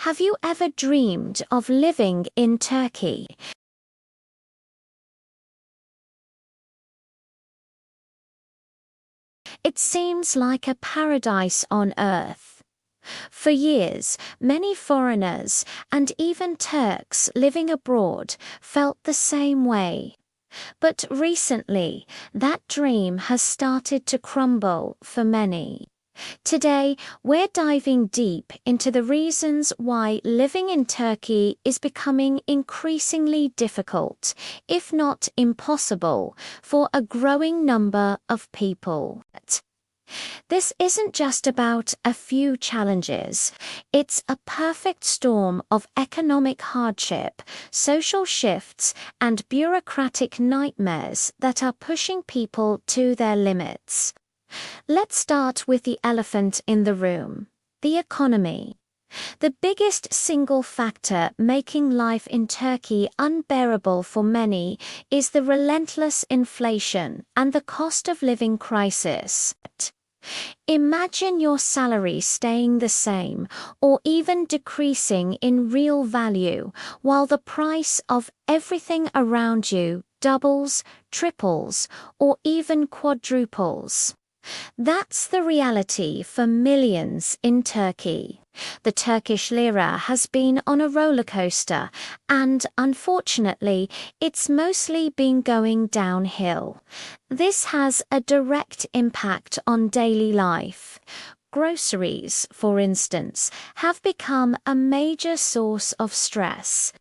Have you ever dreamed of living in Turkey? It seems like a paradise on earth. For years, many foreigners and even Turks living abroad felt the same way. But recently, that dream has started to crumble for many. Today, we're diving deep into the reasons why living in Turkey is becoming increasingly difficult, if not impossible, for a growing number of people. This isn't just about a few challenges. It's a perfect storm of economic hardship, social shifts, and bureaucratic nightmares that are pushing people to their limits. Let's start with the elephant in the room, the economy. The biggest single factor making life in Turkey unbearable for many is the relentless inflation and the cost of living crisis. Imagine your salary staying the same or even decreasing in real value, while the price of everything around you doubles, triples, or even quadruples. That's the reality for millions in Turkey. The Turkish lira has been on a roller coaster, and unfortunately, it's mostly been going downhill. This has a direct impact on daily life. Groceries, for instance, have become a major source of stress.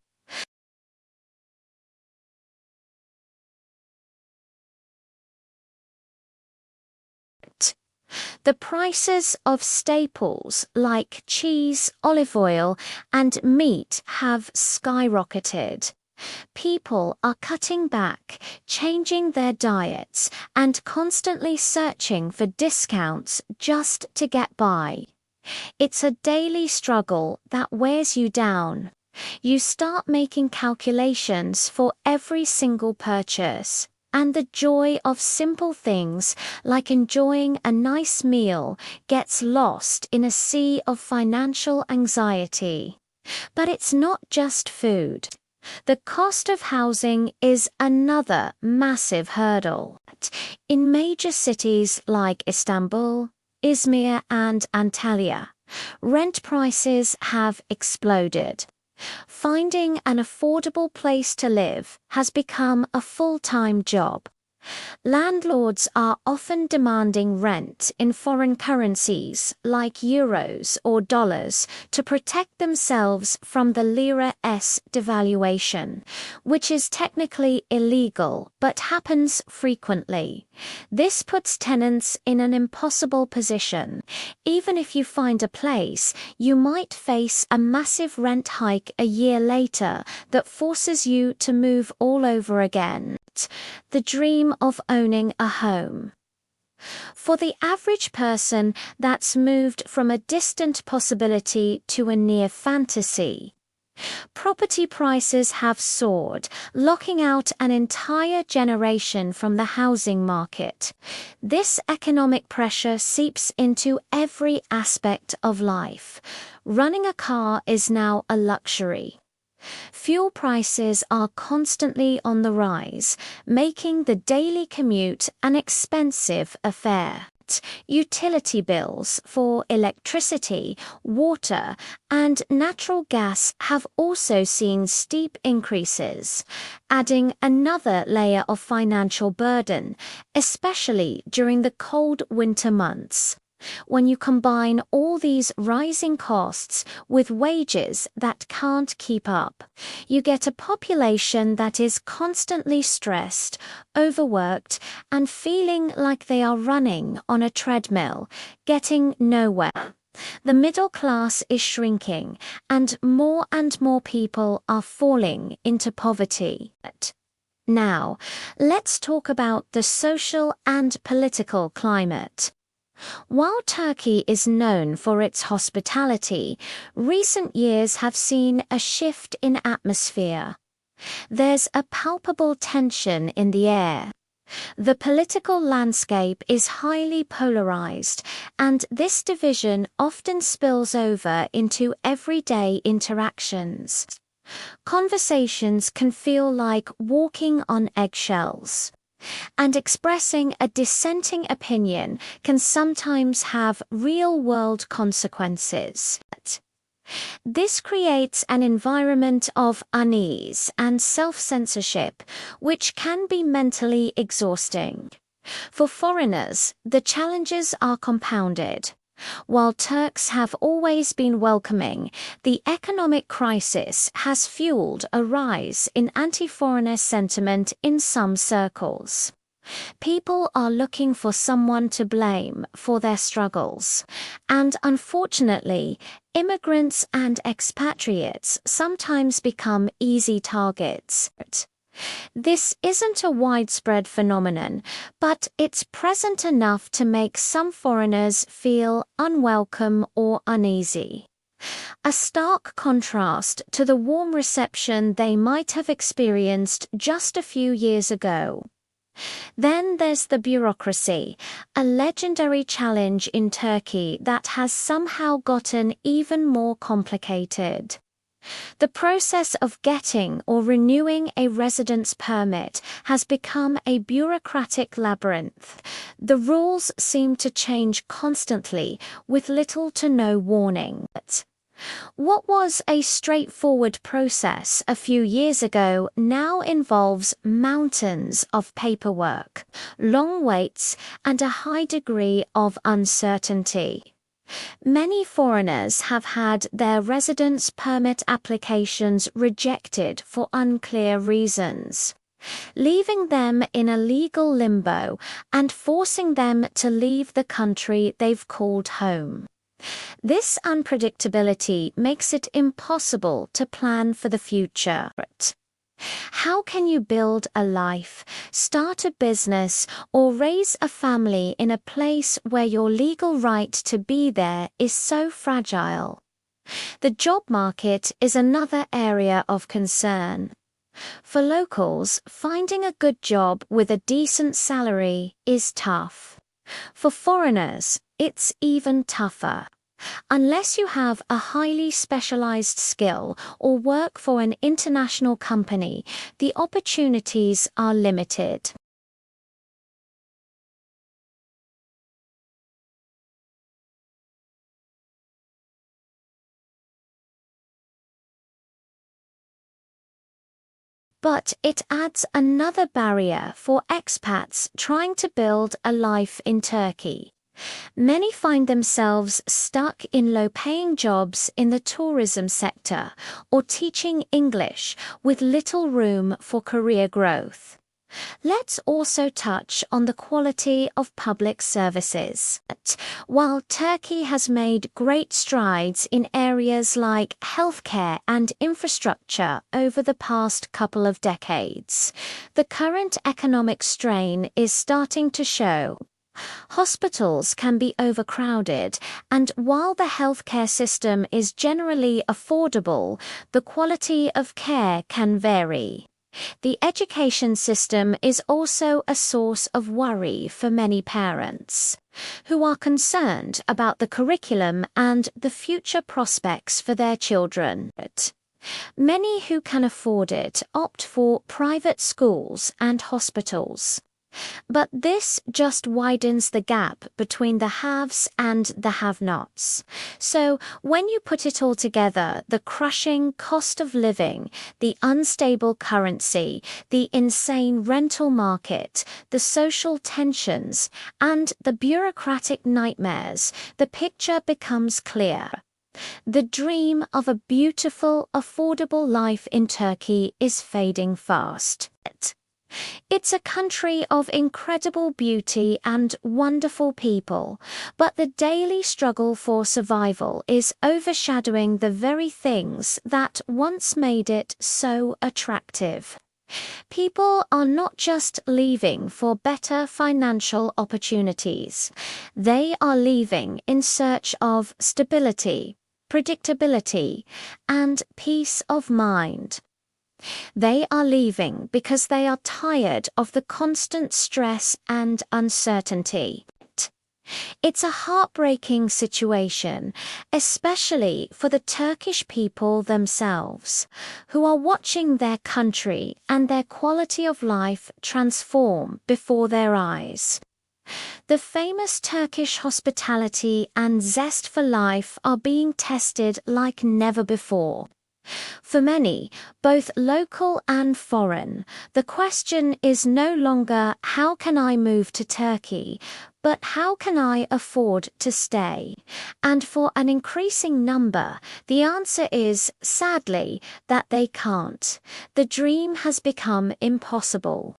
The prices of staples like cheese, olive oil, and meat have skyrocketed. People are cutting back, changing their diets, and constantly searching for discounts just to get by. It's a daily struggle that wears you down. You start making calculations for every single purchase, and the joy of simple things like enjoying a nice meal gets lost in a sea of financial anxiety. But it's not just food. The cost of housing is another massive hurdle. In major cities like Istanbul, Izmir, and Antalya, rent prices have exploded. Finding an affordable place to live has become a full-time job. Landlords are often demanding rent in foreign currencies like euros or dollars to protect themselves from the lira's devaluation, which is technically illegal but happens frequently. This puts tenants in an impossible position. Even if you find a place, you might face a massive rent hike a year later that forces you to move all over again. The dream of owning a home. For the average person, that's moved from a distant possibility to a near fantasy. Property prices have soared, locking out an entire generation from the housing market. This economic pressure seeps into every aspect of life. Running a car is now a luxury. Fuel prices are constantly on the rise, making the daily commute an expensive affair. Utility bills for electricity, water, and natural gas have also seen steep increases, adding another layer of financial burden, especially during the cold winter months. When you combine all these rising costs with wages that can't keep up, you get a population that is constantly stressed, overworked, and feeling like they are running on a treadmill, getting nowhere. The middle class is shrinking, and more people are falling into poverty. Now, let's talk about the social and political climate. While Turkey is known for its hospitality, recent years have seen a shift in atmosphere. There's a palpable tension in the air. The political landscape is highly polarized, and this division often spills over into everyday interactions. Conversations can feel like walking on eggshells, and expressing a dissenting opinion can sometimes have real-world consequences. This creates an environment of unease and self-censorship, which can be mentally exhausting. For foreigners, the challenges are compounded. While Turks have always been welcoming, the economic crisis has fueled a rise in anti-foreigner sentiment in some circles. People are looking for someone to blame for their struggles, and unfortunately, immigrants and expatriates sometimes become easy targets. This isn't a widespread phenomenon, but it's present enough to make some foreigners feel unwelcome or uneasy. A stark contrast to the warm reception they might have experienced just a few years ago. Then there's the bureaucracy, a legendary challenge in Turkey that has somehow gotten even more complicated. The process of getting or renewing a residence permit has become a bureaucratic labyrinth. The rules seem to change constantly, with little to no warning. What was a straightforward process a few years ago now involves mountains of paperwork, long waits, and a high degree of uncertainty. Many foreigners have had their residence permit applications rejected for unclear reasons, leaving them in a legal limbo and forcing them to leave the country they've called home. This unpredictability makes it impossible to plan for the future. How can you build a life, start a business, or raise a family in a place where your legal right to be there is so fragile? The job market is another area of concern. For locals, finding a good job with a decent salary is tough. For foreigners, it's even tougher. Unless you have a highly specialized skill or work for an international company, the opportunities are limited. But it adds another barrier for expats trying to build a life in Turkey. Many find themselves stuck in low-paying jobs in the tourism sector or teaching English with little room for career growth. Let's also touch on the quality of public services. While Turkey has made great strides in areas like healthcare and infrastructure over the past couple of decades, the current economic strain is starting to show. Hospitals can be overcrowded, and while the healthcare system is generally affordable, the quality of care can vary. The education system is also a source of worry for many parents, who are concerned about the curriculum and the future prospects for their children. Many who can afford it opt for private schools and hospitals. But this just widens the gap between the haves and the have-nots. So when you put it all together, the crushing cost of living, the unstable currency, the insane rental market, the social tensions, and the bureaucratic nightmares, the picture becomes clear. The dream of a beautiful, affordable life in Turkey is fading fast. It's a country of incredible beauty and wonderful people, but the daily struggle for survival is overshadowing the very things that once made it so attractive. People are not just leaving for better financial opportunities. They are leaving in search of stability, predictability, and peace of mind. They are leaving because they are tired of the constant stress and uncertainty. It's a heartbreaking situation, especially for the Turkish people themselves, who are watching their country and their quality of life transform before their eyes. The famous Turkish hospitality and zest for life are being tested like never before. For many, both local and foreign, the question is no longer how can I move to Turkey, but how can I afford to stay? And for an increasing number, the answer is, sadly, that they can't. The dream has become impossible.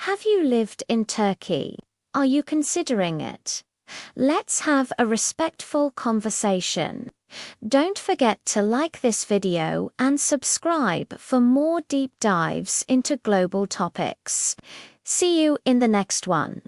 Have you lived in Turkey? Are you considering it? Let's have a respectful conversation. Don't forget to like this video and subscribe for more deep dives into global topics. See you in the next one.